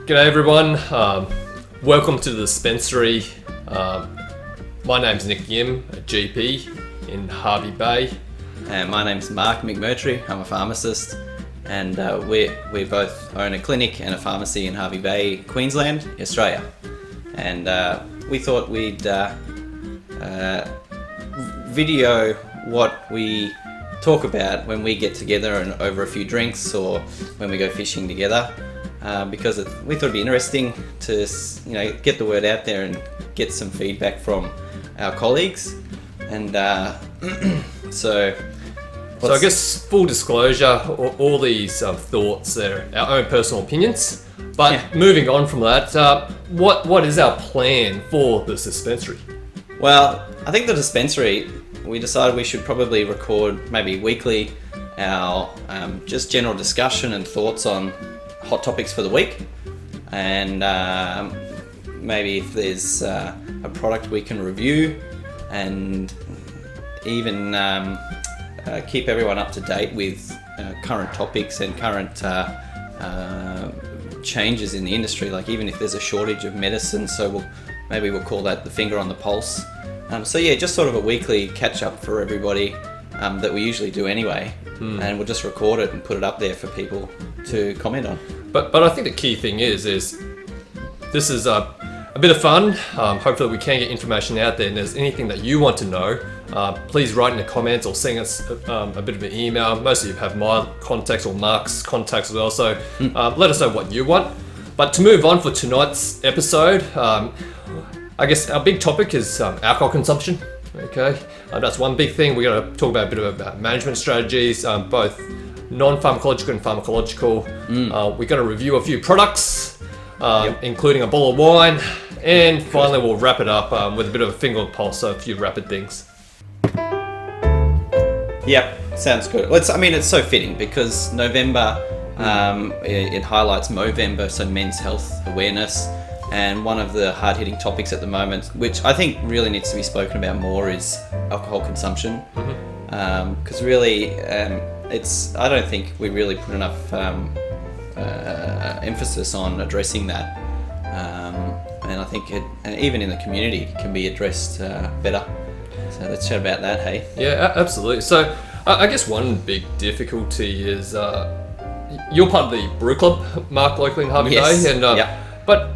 G'day everyone, welcome to the Dispensary. My name's Nick Yim, a GP in Hervey Bay. And my name's Mark McMurtrie, I'm a pharmacist, and we both own a clinic and a pharmacy in Hervey Bay, Queensland, Australia. And we thought we'd video what we talk about when we get together and over a few drinks or when we go fishing together, because we thought it'd be interesting to get the word out there and get some feedback from our colleagues. And so I guess full disclosure, all these thoughts are our own personal opinions. But moving on from that, what is our plan for this dispensary? Well, I think the dispensary, we decided we should probably record maybe weekly our just general discussion and thoughts on hot topics for the week, and maybe if there's a product we can review, and even keep everyone up to date with current topics and current changes in the industry, like even if there's a shortage of medicine, so we'll call that the finger on the pulse. Just sort of a weekly catch up for everybody that we usually do anyway, and we'll just record it and put it up there for people to comment on. But I think the key thing is this is a bit of fun. Hopefully we can get information out there, and if there's anything that you want to know, please write in the comments or send us a bit of an email. Most of you have my contacts or Mark's contacts as well, so let us know what you want. But to move on for tonight's episode, I guess our big topic is alcohol consumption. Okay, that's one big thing. We're going to talk about a bit about management strategies, both non-pharmacological and pharmacological. We're going to review a few products, including a bottle of wine, and finally we'll wrap it up with a bit of a finger on the pulse, so a few rapid things. Yep, sounds good. It's so fitting because November, it highlights Movember, so men's health awareness. And one of the hard-hitting topics at the moment, which I think really needs to be spoken about more, is alcohol consumption. Because really, I don't think we really put enough emphasis on addressing that. And I think even in the community, can be addressed better. So let's chat about that, hey? Yeah, absolutely. So I guess one big difficulty is you're part of the brew club, Mark, locally in Hervey Bay. And, but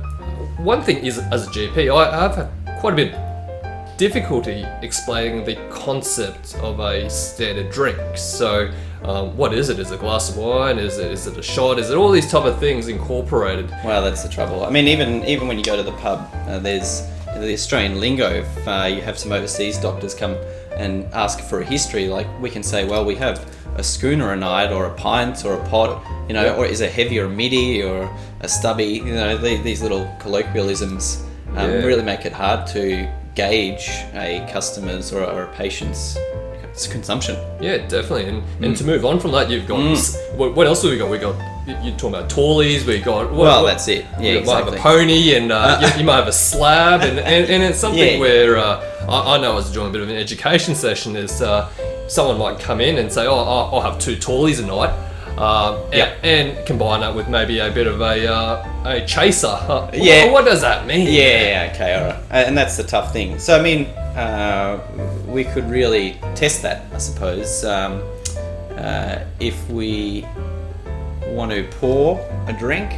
one thing is, as a GP, I've had quite a bit of difficulty explaining the concept of a standard drink. So what is it? Is it a glass of wine? Is it a shot? Is it all these type of things incorporated? Well, that's the trouble. I mean, even when you go to the pub, there's the Australian lingo. If you have some overseas doctors come and ask for a history, like we can say, well, we have a schooner a night, or a pint, or a pot, or is a heavy or middy or a stubby, these little colloquialisms really make it hard to gauge a customer's or a patient's consumption. Yeah, definitely. And to move on from that, you've got what else have we got? We got, you're talking about tallies. We got that's it. Yeah, you might have a pony, and you might have a slab, and it's something where I know I was doing a bit of an education session. Is someone might come in and say, I'll have 2 tallies a night, and combine that with maybe a bit of a chaser. What does that mean? Okay, all right. And that's the tough thing. So I mean, we could really test that, I suppose, if we want to pour a drink.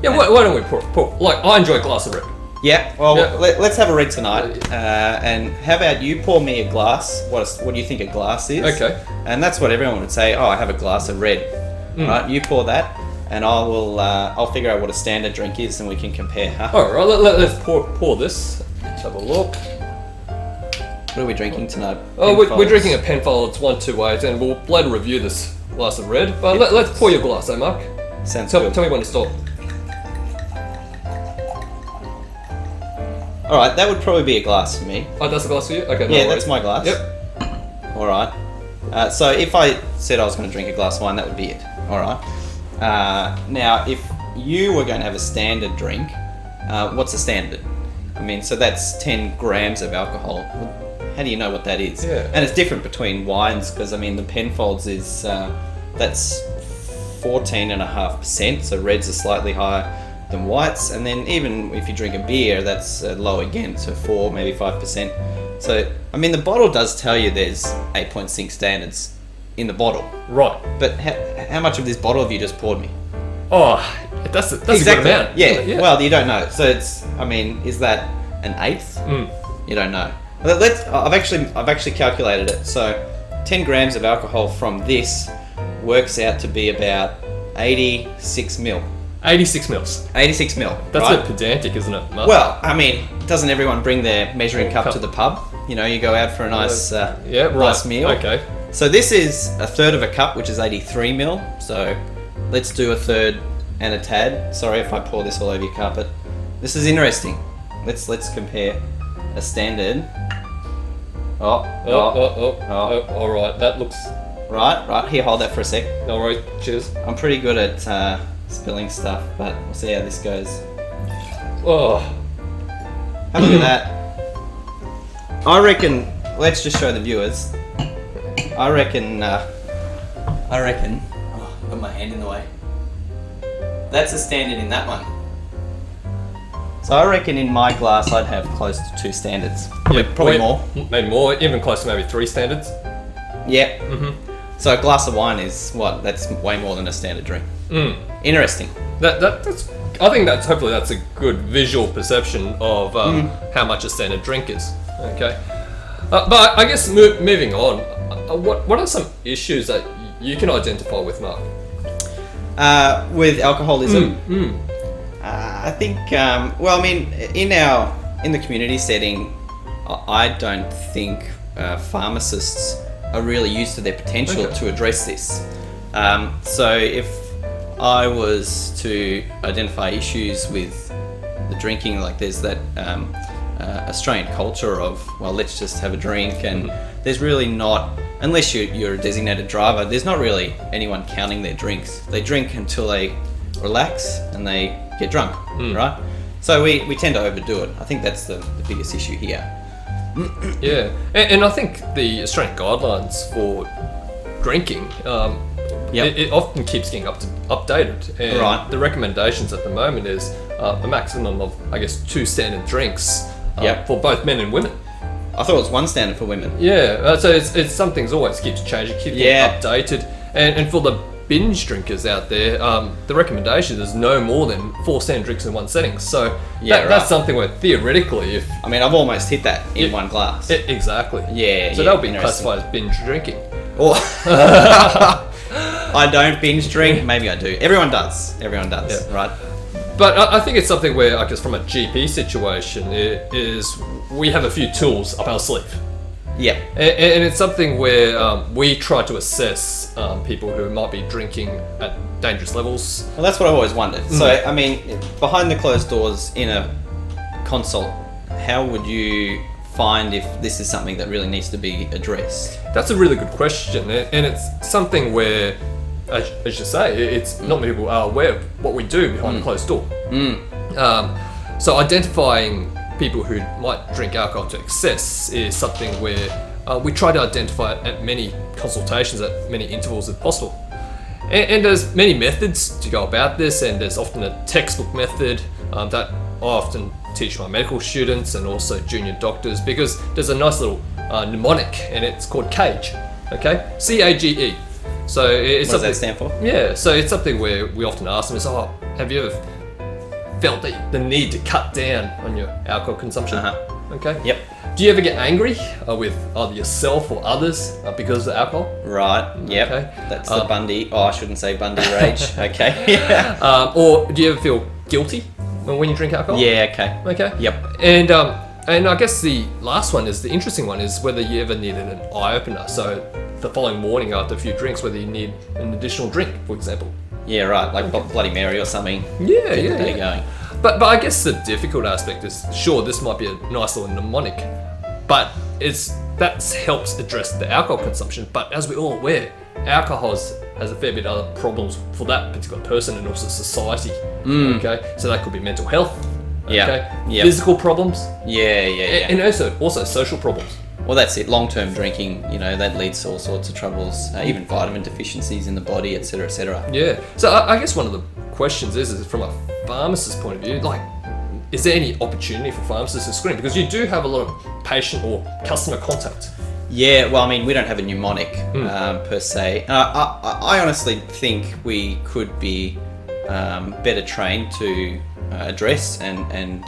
Yeah, why don't we pour? Like, I enjoy a glass of red. Yeah, well, let's have a red tonight. And how about you pour me a glass? What do you think a glass is? Okay. And that's what everyone would say. I have a glass of red. Right, you pour that, and I'll figure out what a standard drink is, and we can compare. Huh? All right, let's pour this. Let's have a look. What are we drinking tonight? We're drinking a Penfolds 128, and we'll later review this glass of red. But let's pour your glass, Mark? Sounds good. Tell me when to stop. All right, that would probably be a glass for me. Oh, that's a glass for you? Okay. Yeah, that's my glass. Yep. All right. So if I said I was going to drink a glass of wine, that would be it. All right. Now, if you were going to have a standard drink, what's a standard? I mean, so that's 10 grams of alcohol. How do you know what that is? Yeah. And it's different between wines, because I mean the Penfolds is that's 14.5%, so reds are slightly higher, than whites. And then even if you drink a beer, that's low again, so 4, maybe 5%. So, I mean, the bottle does tell you there's 8.6 standards in the bottle. Right. But how much of this bottle have you just poured me? Oh, that's exactly. A good amount. Yeah. Well, you don't know. So it's, I mean, is that an eighth? You don't know. I've actually calculated it. So 10 grams of alcohol from this works out to be about 86 mil. 86 mils. 86 mil. That's right? a bit pedantic, isn't it, Mark? Well, I mean, doesn't everyone bring their measuring cup to the pub? You know, you go out for a nice, nice meal. Okay. So this is a third of a cup, which is 83 mil. So let's do a third and a tad. Sorry if I pour this all over your carpet. This is interesting. Let's compare a standard. All right. That looks right. Here, hold that for a sec. all right. Cheers. I'm pretty good at spilling stuff, but we'll see how this goes. Oh, Have a look at that. I reckon. Let's just show the viewers. I reckon. Oh, got my hand in the way. That's a standard in that one. So I reckon in my glass I'd have close to 2 standards. Probably more. Maybe more. Even close to maybe 3 standards. Yep. So a glass of wine is what? That's way more than a standard drink. Interesting. That's. I think hopefully that's a good visual perception of how much a standard drink is. Okay. But I guess moving on, what are some issues that you can identify with, Mark? With alcoholism, I think. Well, I mean, in the community setting, I don't think pharmacists are really used to their potential to address this. So if I was to identify issues with the drinking, like there's that Australian culture of, well, let's just have a drink, and there's really not, unless you're a designated driver, there's not really anyone counting their drinks. They drink until they relax and they get drunk, right? So we tend to overdo it. I think that's the biggest issue here. Yeah, and I think the Australian guidelines for drinking, it often keeps getting updated. And Right. the recommendations at the moment is a maximum of, I guess, 2 standard drinks for both men and women. I thought it was 1 standard for women. Yeah, so it's something's always keeps changing, keeps getting updated. And for the binge drinkers out there, the recommendation is no more than 4 standard drinks in one setting. So that's something where theoretically, if I mean, I've almost hit that in one glass. Exactly. Yeah. So that would be classified as binge drinking. Or I don't binge drink. Maybe I do. Everyone does, right? But I think it's something where, I guess, from a GP situation, we have a few tools up our sleeve. Yeah. And it's something where we try to assess people who might be drinking at dangerous levels. Well, that's what I've always wondered. So, I mean, behind the closed doors in a consult, how would you find if this is something that really needs to be addressed? That's a really good question, and it's something where, as you say, it's not many people are aware of what we do behind a closed door. So identifying people who might drink alcohol to excess is something where we try to identify at many consultations at many intervals if possible. And there's many methods to go about this, and there's often a textbook method that I often teach my medical students and also junior doctors, because there's a nice little mnemonic, and it's called CAGE. Okay, CAGE. So it's what does that stand for? Yeah, so it's something where we often ask them is, have you ever felt the need to cut down on your alcohol consumption? Okay. Yep. Do you ever get angry with either yourself or others because of alcohol? Right. Yep. Okay. That's the Bundy. Oh, I shouldn't say Bundy rage. Okay. Yeah. Or do you ever feel guilty when you drink alcohol? Yeah. Okay. Okay. Yep. And I guess the last one is the interesting one, is whether you ever needed an eye opener. So the following morning after a few drinks, whether you need an additional drink, for example. Yeah. Right. Like Bloody Mary or something. Yeah. Get the day going. But I guess the difficult aspect is, sure, this might be a nice little mnemonic, but that helps address the alcohol consumption. But as we're all aware, alcohol has a fair bit of other problems for that particular person and also society. Okay, so that could be mental health. Okay, physical problems. Yeah. And also social problems. Well, that's it. Long-term drinking, that leads to all sorts of troubles, even vitamin deficiencies in the body, etc., etc. Yeah. So I guess one of the questions is from a pharmacist's point of view, like, is there any opportunity for pharmacists to screen? Because you do have a lot of patient or customer contact. Yeah, well, I mean, we don't have a mnemonic per se. I honestly think we could be better trained to address and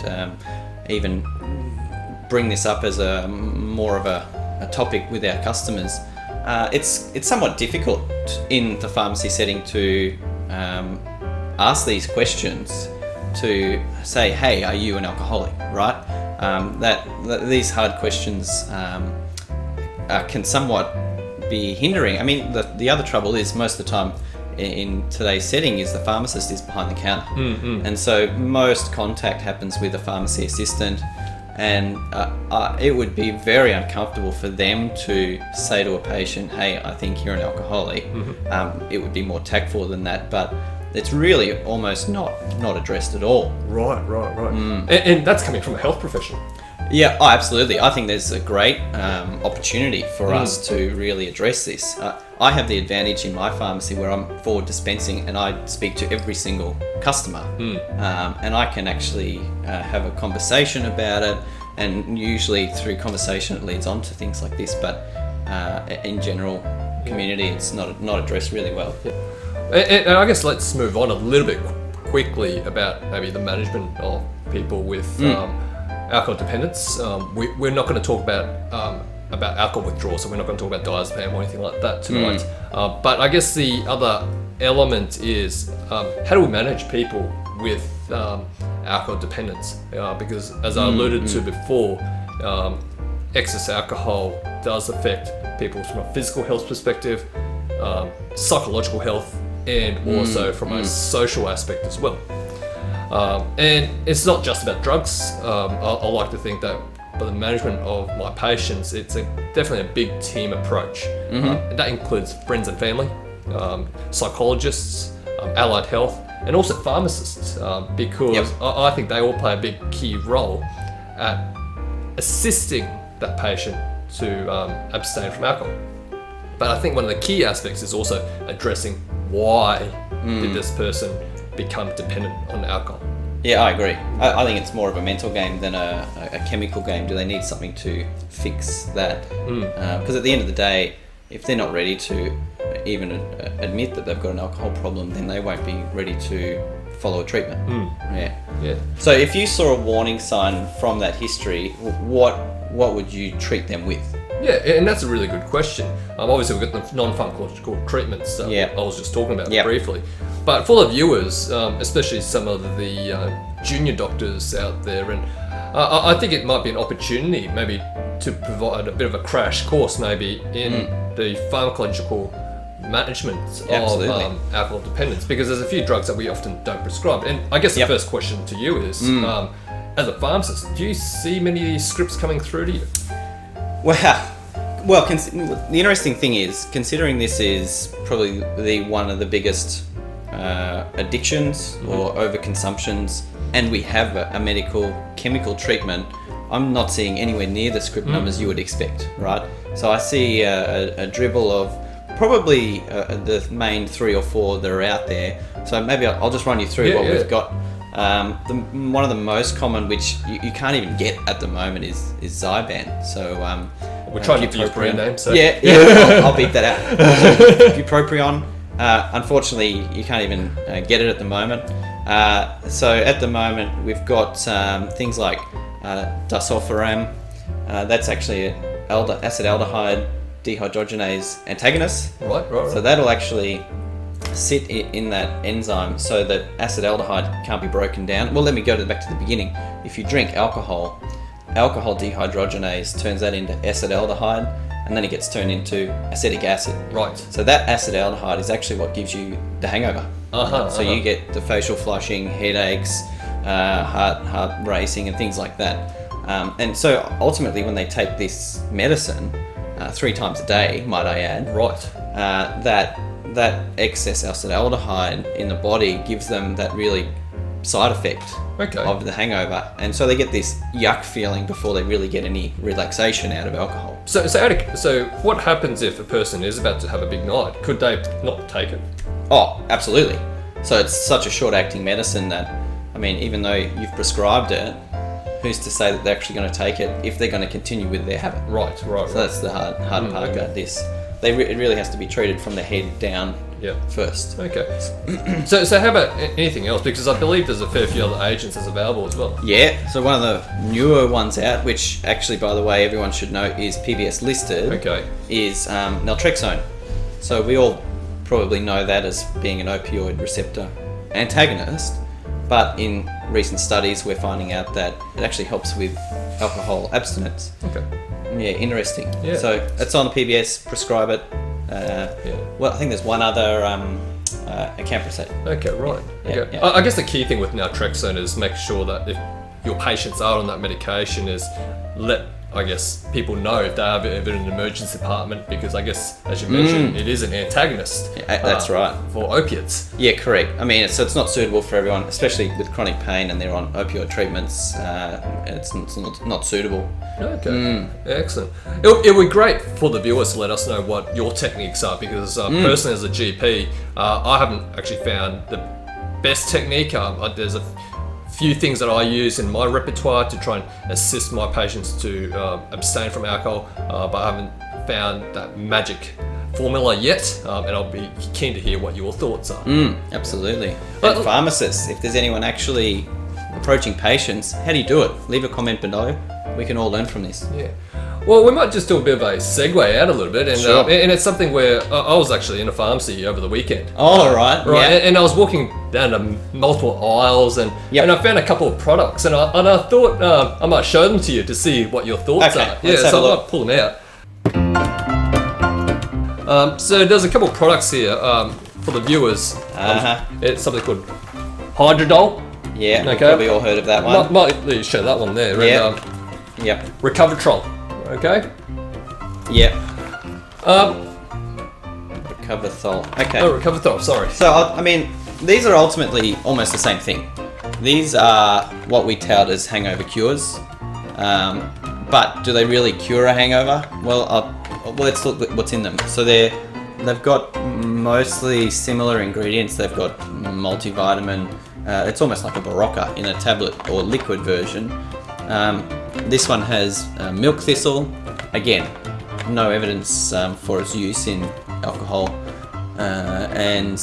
even bring this up as a more of a topic with our customers. It's somewhat difficult in the pharmacy setting to ask these questions, to say, hey, are you an alcoholic, right? These hard questions can somewhat be hindering. I mean, the other trouble is most of the time in today's setting is the pharmacist is behind the counter. And so most contact happens with a pharmacy assistant, and it would be very uncomfortable for them to say to a patient, hey, I think you're an alcoholic. It would be more tactful than that, but it's really almost not addressed at all. Right. And that's coming from a health professional. Yeah, absolutely. I think there's a great opportunity for us to really address this. I have the advantage in my pharmacy where I'm forward dispensing and I speak to every single customer. And I can actually have a conversation about it, and usually through conversation it leads on to things like this, but in general community it's not addressed really well. And I guess let's move on a little bit quickly about maybe the management of people with alcohol dependence. We're not going to talk about alcohol withdrawal, so we're not going to talk about diazepam or anything like that tonight. But I guess the other element is how do we manage people with alcohol dependence? Because as I alluded to before, excess alcohol does affect people from a physical health perspective, psychological health, and also from a social aspect as well. And it's not just about drugs. I like to think that for the management of my patients, it's definitely a big team approach. That includes friends and family, psychologists, allied health, and also pharmacists, because I think they all play a big key role at assisting that patient to abstain from alcohol. But I think one of the key aspects is also addressing why did this person become dependent on alcohol. Yeah, I agree. I think it's more of a mental game than a chemical game. Do they need something to fix that? Because at the end of the day, if they're not ready to even admit that they've got an alcohol problem, then they won't be ready to follow a treatment. Yeah. So if you saw a warning sign from that history, what would you treat them with? Yeah, and that's a really good question. Obviously, we've got the non-pharmacological treatments that I was just talking about briefly. But for the viewers, especially some of the junior doctors out there, and I think it might be an opportunity maybe to provide a bit of a crash course maybe in the pharmacological management of alcohol dependence, because there's a few drugs that we often don't prescribe. And I guess the first question to you is, as a pharmacist, do you see many of these scripts coming through to you? Well, the interesting thing is, considering this is probably one of the biggest addictions or overconsumptions, and we have a medical chemical treatment, I'm not seeing anywhere near the script numbers you would expect, right? So I see a dribble of probably the main 3 or 4 that are out there. So maybe I'll just run you through what we've got. One of the most common, which you can't even get at the moment, is Zyban. So we're trying to use brand name. So I'll beep that out. Bupropion. Unfortunately, you can't even get it at the moment. So at the moment, we've got things like disulfiram. That's actually acetaldehyde dehydrogenase antagonist. Right. So that'll actually sit in that enzyme so that acetaldehyde can't be broken down. Well, let me go back to the beginning. If you drink alcohol dehydrogenase turns that into acetaldehyde, and then it gets turned into acetic acid. Right. So that acetaldehyde is actually what gives you the hangover. So you get the facial flushing, headaches, heart racing, and things like that. And so ultimately, when they take this medicine 3 times a day, might I add, that excess acetaldehyde in the body gives them that really side effect of the hangover, and so they get this yuck feeling before they really get any relaxation out of alcohol. So what happens if a person is about to have a big night? Could they not take it? Oh, absolutely. So it's such a short-acting medicine that, I mean, even though you've prescribed it, who's to say that they're actually going to take it if they're going to continue with their habit? Right. So that's the hard part about this. It really has to be treated from the head down first. Okay. So how about anything else? Because I believe there's a fair few other agents that's available as well. Yeah. So one of the newer ones out, which actually, by the way, everyone should know is PBS listed. Okay. Is naltrexone. So we all probably know that as being an opioid receptor antagonist, but in recent studies we're finding out that it actually helps with alcohol abstinence. Okay. Yeah, interesting. Yeah. So it's on the PBS, prescribe it. Well, I think there's one other acamprosate. Okay, right. Okay. Yeah. I guess the key thing with naltrexone is make sure that if your patients are on that medication is let, I guess, people know if they have it in an emergency department, because I guess, as you mentioned, it is an antagonist. That's right. For opiates. Yeah, correct. I mean, it's not suitable for everyone, especially with chronic pain and they're on opioid treatments. It's not suitable. Okay, excellent. It would be great for the viewers to let us know what your techniques are, because personally as a GP, I haven't actually found the best technique. There's a few things that I use in my repertoire to try and assist my patients to abstain from alcohol, but I haven't found that magic formula yet, and I'll be keen to hear what your thoughts are. Absolutely. And pharmacists, if there's anyone actually approaching patients, how do you do it? Leave a comment below. We can all learn from this. Yeah. Well, we might just do a bit of a segue out a little bit, and Sure. And it's something where I was actually in a pharmacy over the weekend. Oh, right. Right, Yeah. and I was walking down to multiple aisles, and I found a couple of products, and I thought I might show them to you to see what your thoughts Okay, are. let's have so a I look. might pull them out. So there's a couple of products here for the viewers. It's something called Hydrodol. Yeah, Okay. probably all heard of that one. Might show that one there. Yeah. And, Yep. Recovertrol. Okay. Yep. Recoverthol. Okay. Oh, Recovertrol. Sorry. So, I mean, these are ultimately almost the same thing. These are what we tout as hangover cures. But do they really cure a hangover? Well, let's look at what's in them. So they've got mostly similar ingredients. They've got multivitamin. It's almost like a Barocca in a tablet or liquid version. This one has milk thistle. Again, no evidence for its use in alcohol. And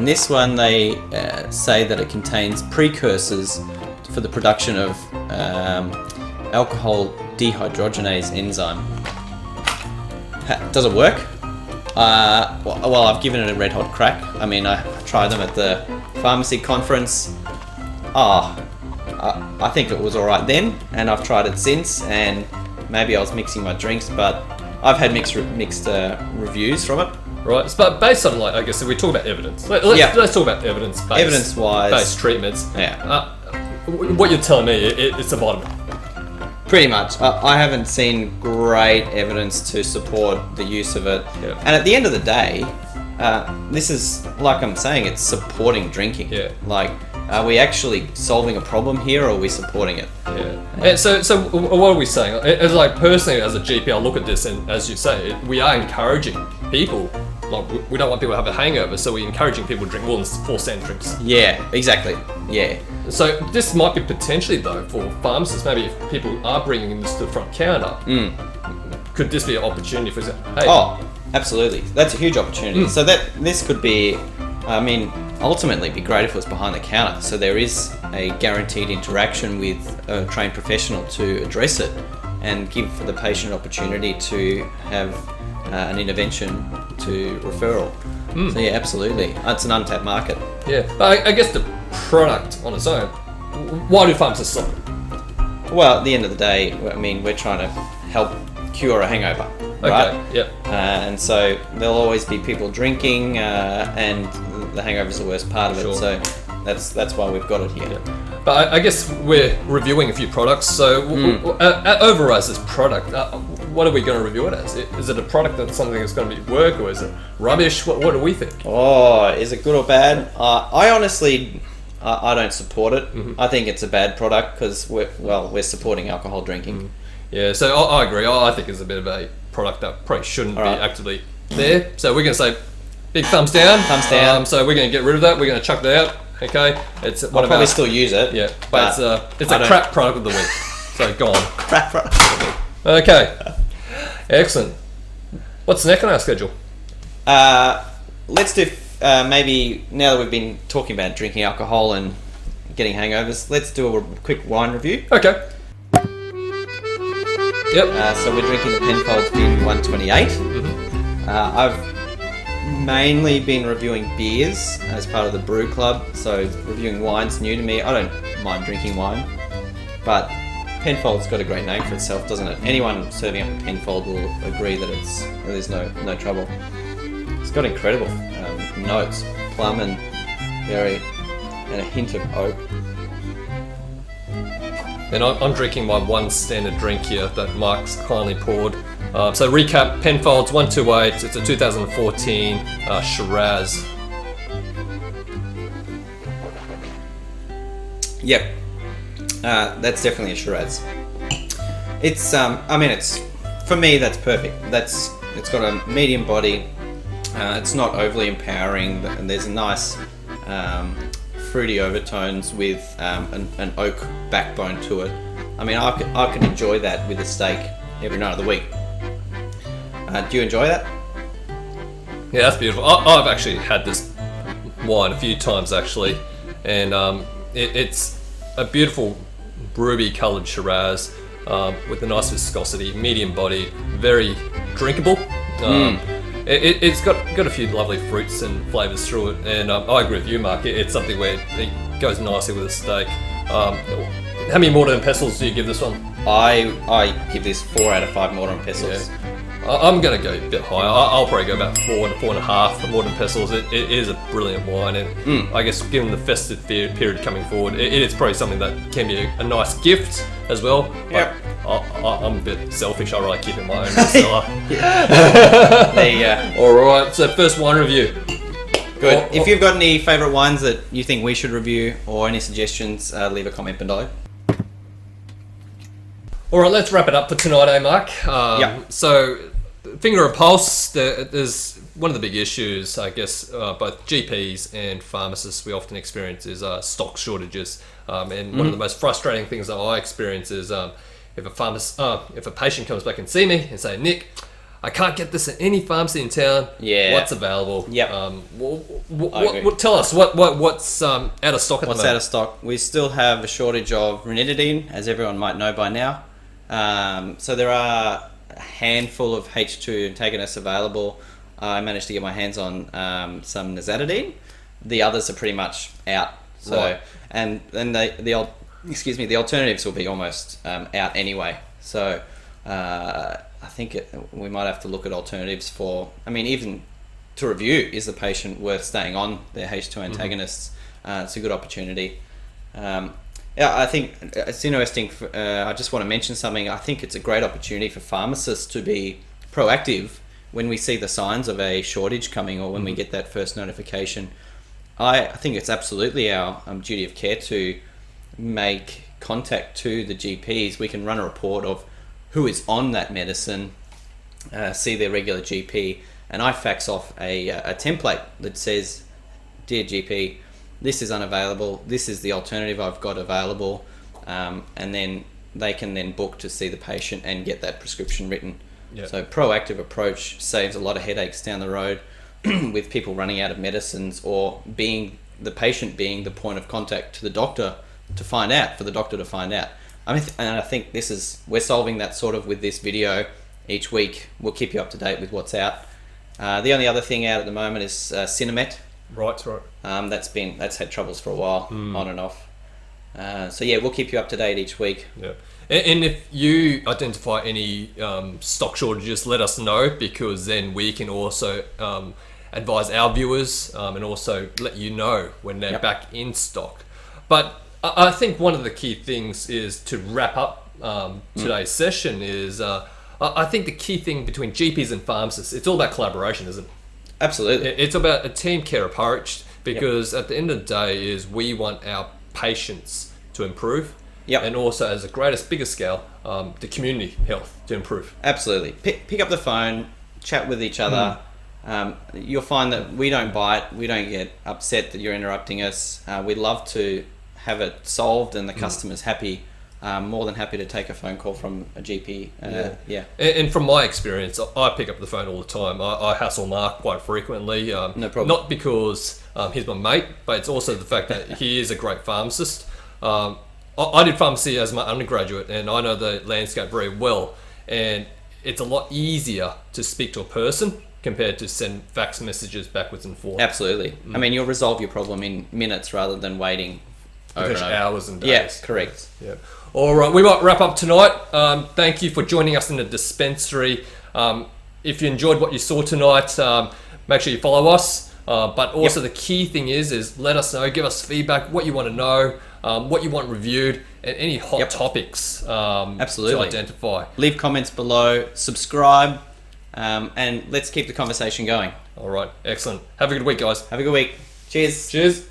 this one, they say that it contains precursors for the production of alcohol dehydrogenase enzyme. Does it work? Well, I've given it a red hot crack. I mean, I tried them at the pharmacy conference. I think it was alright then, and I've tried it since, and maybe I was mixing my drinks, but I've had mixed reviews from it. Right, but based on, like, I guess if we talk about evidence, let's talk about evidence-based. Evidence-wise, based treatments. Yeah. What you're telling me, it's a vitamin. Pretty much. I haven't seen great evidence to support the use of it. Yeah. And at the end of the day, this is, like I'm saying, it's supporting drinking. Yeah. Like, are we actually solving a problem here, or are we supporting it? Yeah. And so what are we saying? As like personally, as a GP, I look at this, and as you say, we are encouraging people. Like, we don't want people to have a hangover, so we're encouraging people to drink more than 4 cent drinks. Yeah, exactly. Yeah. So this might be potentially, though, for pharmacists, maybe if people are bringing this to the front counter, could this be an opportunity for example? Hey, Oh, absolutely. That's a huge opportunity. So this could be, I mean, ultimately be great if it was behind the counter. So there is a guaranteed interaction with a trained professional to address it and give the patient an opportunity to have an intervention to referral. So yeah, absolutely. It's an untapped market. Yeah, but I guess the product on its own, why do pharmacists sell it? Well, at the end of the day, I mean, we're trying to help cure a hangover, right? Okay, yep. And so there'll always be people drinking, and the hangover's the worst part of it. Sure. So that's why we've got it here. But I guess we're reviewing a few products, so over as this product, what are we going to review it as? Is it a product that's something that's going to be work, or is it rubbish? What do we think? Oh, is it good or bad? I honestly, I don't support it. I think it's a bad product because we're supporting alcohol drinking. Yeah, so I agree. I think it's a bit of a product that probably shouldn't be actively there. So we're going to say big thumbs down. Thumbs down. So we're going to get rid of that. We're going to chuck that out. Okay, it's I'll probably still use it. Yeah, but it's a crap product of the week. So gone. Crap product of the week. Okay, excellent. What's next on our schedule? Let's do maybe, now that we've been talking about drinking alcohol and getting hangovers, let's do a quick wine review. Okay. Yep. So we're drinking the Penfolds Bin 128. I've mainly been reviewing beers as part of the brew club, so reviewing wine's new to me. I don't mind drinking wine, but Penfolds got a great name for itself, doesn't it? Anyone serving up a Penfold will agree that there's no trouble. It's got incredible notes, plum and berry, and a hint of oak. And I'm drinking my one standard drink here that Mark's kindly poured. So recap, Penfolds 128, it's a 2014 Shiraz. Yep, that's definitely a Shiraz. It's, it's, for me, that's perfect. It's got a medium body. It's not overly empowering, and there's a nice fruity overtones with an oak backbone to it. I mean, I could enjoy that with a steak every night of the week. Do you enjoy that? Yeah, that's beautiful. I've actually had this wine a few times actually, and it's a beautiful ruby coloured Shiraz with a nice viscosity, medium body, very drinkable. It's got a few lovely fruits and flavours through it, and I agree with you, Mark. It's something where it goes nicely with a steak. How many mortar and pestles do you give this one? I give this 4 out of 5 mortar and pestles. Yeah. I'm going to go a bit higher. I'll probably go about 4 to 4.5 for mortar and pestles. It is a brilliant wine, and I guess given the festive period coming forward, it is probably something that can be a nice gift as well. Yep. I'm a bit selfish. I really keep it my own cellar. There you go. All right. So first wine review. Good. If you've got any favourite wines that you think we should review or any suggestions, leave a comment below. All right, let's wrap it up for tonight, Mark? Yeah. So, finger of pulse. There's one of the big issues, I guess, both GPs and pharmacists we often experience is stock shortages. And one of the most frustrating things that I experience is if a patient comes back and see me and say, Nick, I can't get this at any pharmacy in town. Yeah. What's available? Yep. Tell us what's out of stock at the moment. What's out of stock? We still have a shortage of Ranitidine, as everyone might know by now. So there are a handful of H2 antagonists available. I managed to get my hands on some nizatidine. The others are pretty much out. So right. and then the alternatives will be almost out anyway. So I think we might have to look at alternatives for. I mean, even to review, is the patient worth staying on their H2 antagonists? It's a good opportunity. Yeah, I think it's interesting. I just want to mention something. I think it's a great opportunity for pharmacists to be proactive when we see the signs of a shortage coming or when we get that first notification. I think it's absolutely our duty of care to make contact to the GPs. We can run a report of who is on that medicine, see their regular GP, and I fax off a template that says, Dear GP, this is unavailable, this is the alternative I've got available, and then they can then book to see the patient and get that prescription written. Yep. So proactive approach saves a lot of headaches down the road with people running out of medicines or being the patient being the point of contact to the doctor to find out, for the doctor to find out. And I think we're solving that sort of with this video each week. We'll keep you up to date with what's out. The only other thing out at the moment is Sinemet. Right. That's had troubles for a while, on and off. So yeah, we'll keep you up to date each week. Yeah. And if you identify any stock shortages, let us know, because then we can also advise our viewers and also let you know when they're back in stock. But I think one of the key things is to wrap up today's session is I think the key thing between GPs and pharmacists, it's all about collaboration, isn't it? Absolutely. It's about a team care approach, because at the end of the day is we want our patients to improve. Yep. And also, as a bigger scale, the community health to improve. Absolutely. Pick up the phone, chat with each other, you'll find that we don't bite, we don't get upset that you're interrupting us. We'd love to have it solved and the customer's happy. More than happy to take a phone call from a GP. Yeah. And from my experience, I pick up the phone all the time. I hassle Mark quite frequently. No problem. Not because he's my mate, but it's also the fact that he is a great pharmacist. I did pharmacy as my undergraduate, and I know the landscape very well. And it's a lot easier to speak to a person compared to send fax messages backwards and forth. Absolutely. I mean, you'll resolve your problem in minutes rather than waiting over hours and days. Yeah, correct. Yeah. All right, we might wrap up tonight. Thank you for joining us in the dispensary. If you enjoyed what you saw tonight, make sure you follow us. But also the key thing is let us know, give us feedback, what you want to know, what you want reviewed, and any hot topics Absolutely. to identify. Leave comments below, subscribe, and let's keep the conversation going. All right, excellent. Have a good week, guys. Have a good week. Cheers. Cheers.